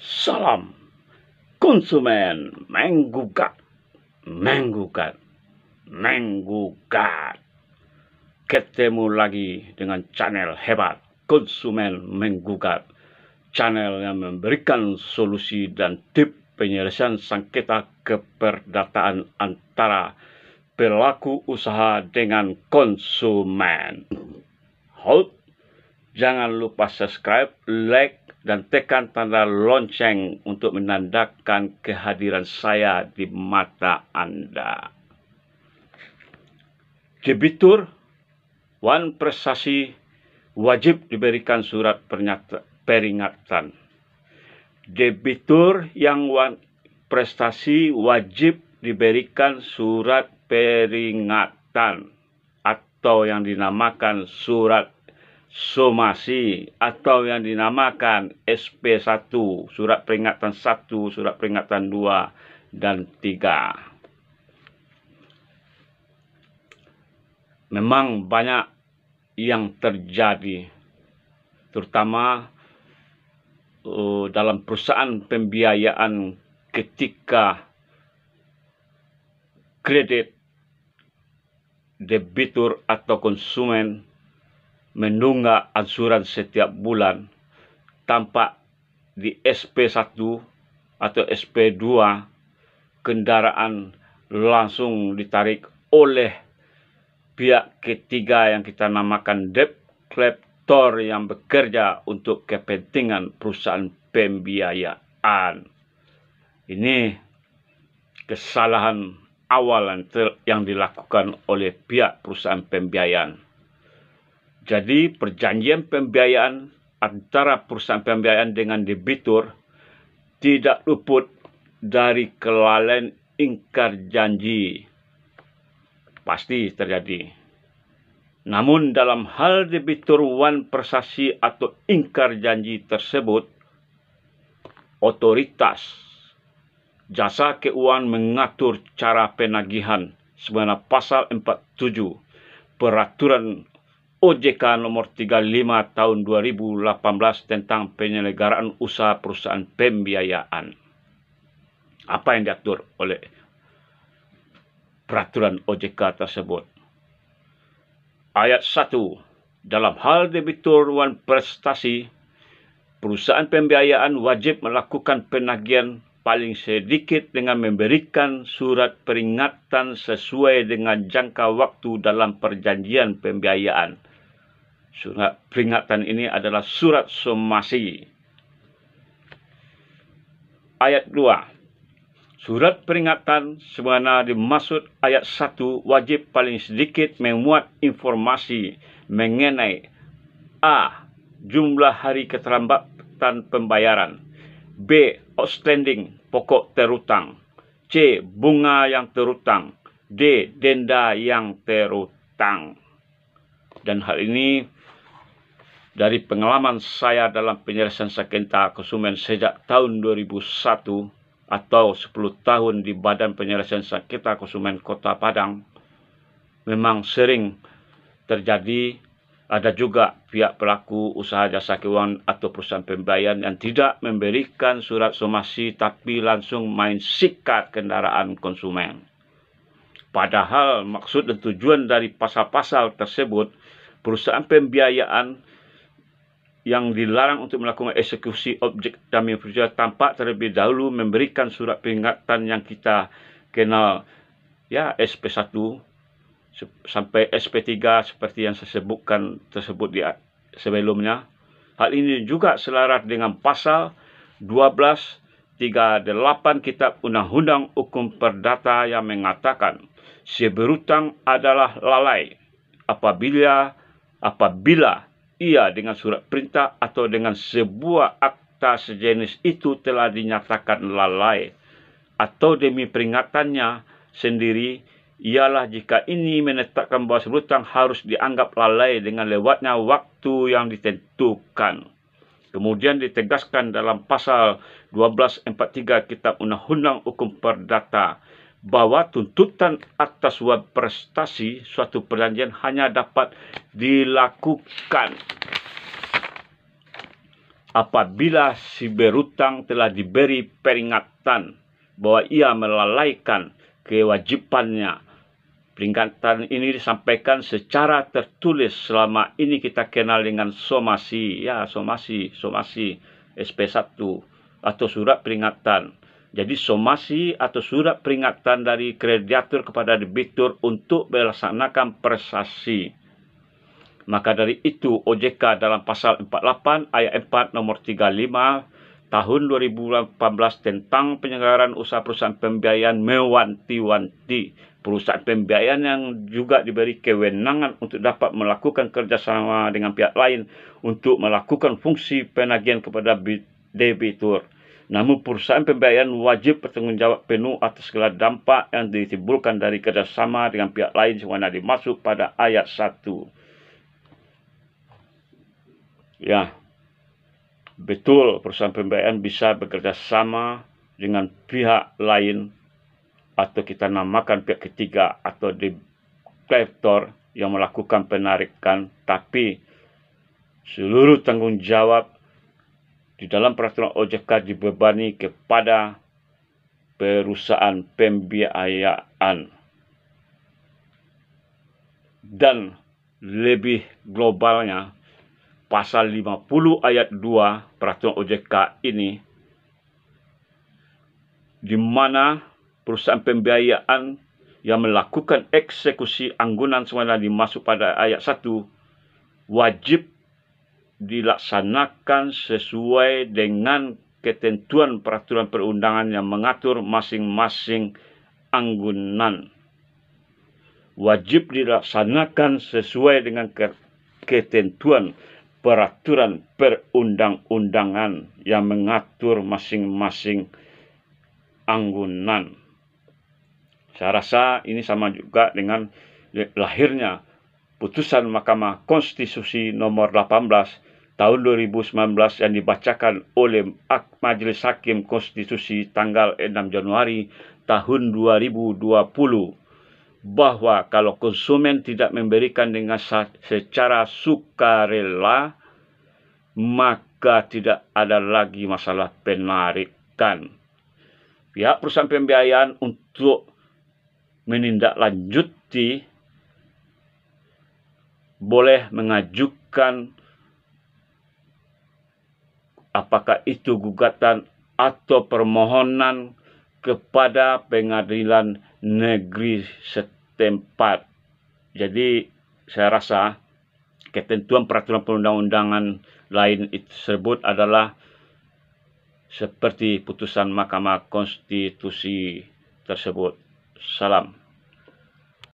Salam konsumen menggugat, menggugat, menggugat. Ketemu lagi dengan channel hebat konsumen menggugat. Channel yang memberikan solusi dan tip penyelesaian sengketa keperdataan antara pelaku usaha dengan konsumen. Hold, jangan lupa subscribe, like, dan tekan tanda lonceng untuk menandakan kehadiran saya di mata Anda. Debitur wan prestasi wajib diberikan surat peringatan. Debitur yang wan prestasi wajib diberikan surat peringatan atau yang dinamakan surat somasi atau yang dinamakan SP1, surat peringatan 1, surat peringatan 2 dan 3. Memang banyak yang terjadi, terutama dalam perusahaan pembiayaan ketika kredit debitur atau konsumen menunggak angsuran setiap bulan, tampak di SP1 atau SP2 kendaraan langsung ditarik oleh pihak ketiga yang kita namakan debt collector yang bekerja untuk kepentingan perusahaan pembiayaan. Ini kesalahan awal yang dilakukan oleh pihak perusahaan pembiayaan. Jadi perjanjian pembiayaan antara perusahaan pembiayaan dengan debitur tidak luput dari kelalaian ingkar janji. Pasti terjadi. Namun dalam hal debitur wan prestasi atau ingkar janji tersebut, otoritas jasa keuangan mengatur cara penagihan sebagaimana pasal 47 Peraturan OJK nomor 35 tahun 2018 tentang penyelenggaraan usaha perusahaan pembiayaan. Apa yang diatur oleh peraturan OJK tersebut? Ayat 1. Dalam hal debitur wan prestasi, perusahaan pembiayaan wajib melakukan penagihan paling sedikit dengan memberikan surat peringatan sesuai dengan jangka waktu dalam perjanjian pembiayaan. Surat peringatan ini adalah surat somasi. Ayat 2. Surat peringatan sebagaimana dimaksud ayat 1 wajib paling sedikit memuat informasi mengenai A. Jumlah hari keterlambatan pembayaran, B. Outstanding pokok terutang, C. Bunga yang terutang, D. Denda yang terutang. Dan hal ini dari pengalaman saya dalam penyelesaian sengketa konsumen sejak tahun 2001 atau 10 tahun di Badan Penyelesaian Sengketa Konsumen Kota Padang, memang sering terjadi. Ada juga pihak pelaku usaha jasa keuangan atau perusahaan pembiayaan yang tidak memberikan surat somasi tapi langsung main sikat kendaraan konsumen. Padahal maksud dan tujuan dari pasal-pasal tersebut, perusahaan pembiayaan yang dilarang untuk melakukan eksekusi objek jaminan fidusia tampak terlebih dahulu memberikan surat peringatan yang kita kenal, ya, SP1 sampai SP3 seperti yang saya sebutkan tersebut di sebelumnya. Hal ini juga selaras dengan pasal 1238 Kitab Undang-Undang Hukum Perdata yang mengatakan si berutang adalah lalai apabila ia dengan surat perintah atau dengan sebuah akta sejenis itu telah dinyatakan lalai, atau demi peringatannya sendiri ialah jika ini menetapkan bahawa si berutang harus dianggap lalai dengan lewatnya waktu yang ditentukan. Kemudian ditegaskan dalam pasal 1243 Kitab Undang-Undang Hukum Perdata bahwa tuntutan atas wan prestasi suatu perjanjian hanya dapat dilakukan apabila si berutang telah diberi peringatan bahwa ia melalaikan kewajibannya. Peringatan ini disampaikan secara tertulis. Selama ini kita kenal dengan somasi, ya somasi SP1 atau surat peringatan. Jadi somasi atau surat peringatan dari kreditur kepada debitur untuk melaksanakan prestasi. Maka dari itu OJK dalam pasal 48 ayat 4 nomor 35 tahun 2018 tentang penyelenggaraan usaha perusahaan pembiayaan mewanti-wanti perusahaan pembiayaan yang juga diberi kewenangan untuk dapat melakukan kerjasama dengan pihak lain untuk melakukan fungsi penagihan kepada debitur. Namun perusahaan pembiayaan wajib bertanggung jawab penuh atas segala dampak yang ditimbulkan dari kerjasama dengan pihak lain sebagaimana dimaksud pada ayat 1. Ya, betul perusahaan pembiayaan bisa bekerja sama dengan pihak lain atau kita namakan pihak ketiga atau debitur yang melakukan penarikan, tapi seluruh tanggung jawab di dalam peraturan OJK dibebani kepada perusahaan pembiayaan. Dan lebih globalnya, pasal 50 ayat 2 peraturan OJK ini, di mana perusahaan pembiayaan yang melakukan eksekusi anggunan sebagaimana dimaksud pada ayat 1 wajib dilaksanakan sesuai dengan ketentuan peraturan perundangan yang mengatur masing-masing anggunan. Wajib dilaksanakan sesuai dengan ketentuan peraturan perundang-undangan yang mengatur masing-masing anggunan. Saya rasa ini sama juga dengan lahirnya putusan Mahkamah Konstitusi nomor 18 tahun 2019 yang dibacakan oleh Majelis Hakim Konstitusi tanggal 6 Januari tahun 2020. Bahwa kalau konsumen tidak memberikan dengan secara sukarela, maka tidak ada lagi masalah penarikan. Pihak perusahaan pembiayaan untuk menindaklanjuti boleh mengajukan apakah itu gugatan atau permohonan kepada pengadilan negeri setempat. Jadi saya rasa ketentuan peraturan perundang-undangan lain tersebut adalah seperti putusan Mahkamah Konstitusi tersebut. Salam.